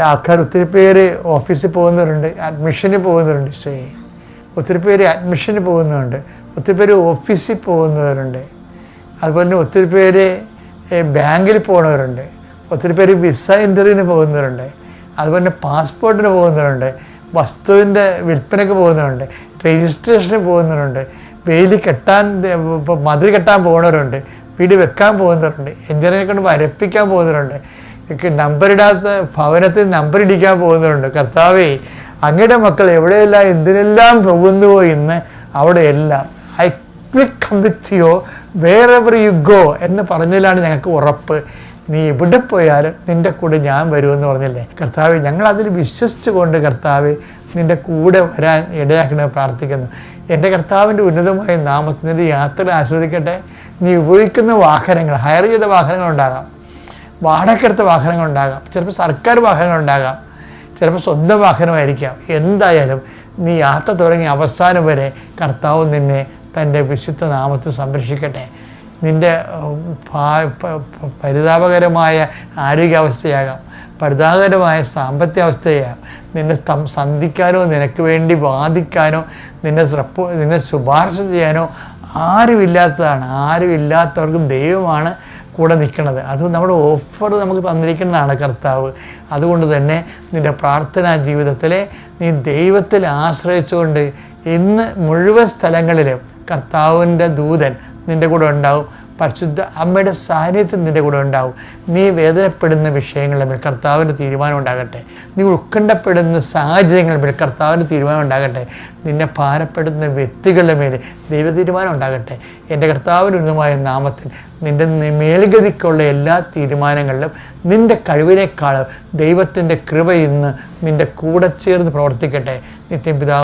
ആൾക്കാർ ഒത്തിരി പേര് ഓഫീസിൽ പോകുന്നവരുണ്ട്, അഡ്മിഷന് പോകുന്നവരുണ്ട്. ഒത്തിരി പേര് അഡ്മിഷന് പോകുന്നവരുണ്ട്, ഒത്തിരി പേര് ഓഫീസിൽ പോകുന്നവരുണ്ട്. അതുപോലെ തന്നെ ഒത്തിരി പേര് ബാങ്കിൽ പോകുന്നവരുണ്ട്, ഒത്തിരി പേര് വിസ ഇൻ്റർവ്യൂവിന് പോകുന്നവരുണ്ട്, അതുപോലെ തന്നെ പാസ്പോർട്ടിന് പോകുന്നവരുണ്ട്, വസ്തുവിൻ്റെ വിൽപ്പനയ്ക്ക് പോകുന്നവരുണ്ട്, രജിസ്ട്രേഷന് പോകുന്നവരുണ്ട്, വേലി കെട്ടാൻ മതിൽ കെട്ടാൻ പോകുന്നവരുണ്ട്, വീട് വെക്കാൻ പോകുന്നവരുണ്ട്, എഞ്ചിനീയറെ കൊണ്ട് വരപ്പിക്കാൻ പോകുന്നവരുണ്ട്, നമ്പറിടാത്ത ഭവനത്തിൽ നമ്പർ ഇടിക്കാൻ പോകുന്നവരുണ്ട്. കർത്താവേ, അങ്ങയുടെ മക്കൾ എവിടെയെല്ലാം എന്തിനെല്ലാം പോകുന്നുവോ ഇന്ന് അവിടെയെല്ലാം I will come with you wherever you go എന്ന് പറഞ്ഞതിലാണ് ഞങ്ങൾക്ക് ഉറപ്പ്. നീ എവിടെ പോയാലും നിൻ്റെ കൂടെ ഞാൻ വരുമെന്ന് പറഞ്ഞില്ലേ കർത്താവേ. ഞങ്ങളതിൽ വിശ്വസിച്ചുകൊണ്ട് കർത്താവേ നിൻ്റെ കൂടെ വരാൻ ഇടയാക്കണമെന്ന് പ്രാർത്ഥിക്കുന്നു. എൻ്റെ കർത്താവിൻ്റെ ഉന്നതമായ നാമത്തിൻ്റെ യാത്ര ആസ്വദിക്കട്ടെ. നീ ഉപയോഗിക്കുന്ന വാഹനങ്ങൾ, ഹയർ ചെയ്ത വാഹനങ്ങളുണ്ടാകാം, വാടകയ്ക്കെടുത്ത വാഹനങ്ങളുണ്ടാകാം, ചിലപ്പോൾ സർക്കാർ വാഹനങ്ങളുണ്ടാകാം, ചിലപ്പോൾ സ്വന്തം വാഹനമായിരിക്കാം. എന്തായാലും നീ യാത്ര തുടങ്ങി അവസാനം വരെ കർത്താവ് നിന്നെ തൻ്റെ വിശുദ്ധ നാമത്തിൽ സംരക്ഷിക്കട്ടെ. നിൻ്റെ പരിതാപകരമായ ആരോഗ്യാവസ്ഥയാകാം, പരിതാപകരമായ സാമ്പത്തിക അവസ്ഥയാകാം, നിന്നെ സന്ധിക്കാനോ നിനക്ക് വേണ്ടി വാദിക്കാനോ നിന്നെ ശുപാർശ ചെയ്യാനോ ആരുമില്ലാത്തതാണ്. ആരുമില്ലാത്തവർക്ക് ദൈവമാണ് കൂടെ നിൽക്കുന്നത്. അത് നമ്മുടെ ഓഫർ നമുക്ക് തന്നിരിക്കുന്നതാണ് കർത്താവ്. അതുകൊണ്ട് തന്നെ നിൻ്റെ പ്രാർത്ഥനാ ജീവിതത്തിലെ നീ ദൈവത്തിൽ ആശ്രയിച്ചുകൊണ്ട് ഇന്ന് മുഴുവൻ സ്ഥലങ്ങളിലും കർത്താവിൻ്റെ ദൂതൻ നിൻ്റെ കൂടെ ഉണ്ടാവും. പരിശുദ്ധ അമ്മയുടെ സാന്നിധ്യം നിൻ്റെ കൂടെ ഉണ്ടാവും. നീ വേദനപ്പെടുന്ന വിഷയങ്ങളുടെ മേൽ കർത്താവിൻ്റെ തീരുമാനം ഉണ്ടാകട്ടെ. നീ ഉത്കണ്ഠപ്പെടുന്ന സാഹചര്യങ്ങളുടെ മേൽ കർത്താവിൻ്റെ തീരുമാനം ഉണ്ടാകട്ടെ. നിന്നെ ഭാരപ്പെടുന്ന വ്യക്തികളുടെ മേൽ ദൈവ തീരുമാനം ഉണ്ടാകട്ടെ. എൻ്റെ കർത്താവിൻ്റെ ഉന്നതമായ നാമത്തിൽ നിൻ്റെ മേൽഗതിക്കുള്ള എല്ലാ തീരുമാനങ്ങളിലും നിൻ്റെ കഴിവിനേക്കാളും ദൈവത്തിൻ്റെ കൃപ ഇന്ന് നിൻ്റെ കൂടെ ചേർന്ന് പ്രവർത്തിക്കട്ടെ. നിത്യം പിതാവ്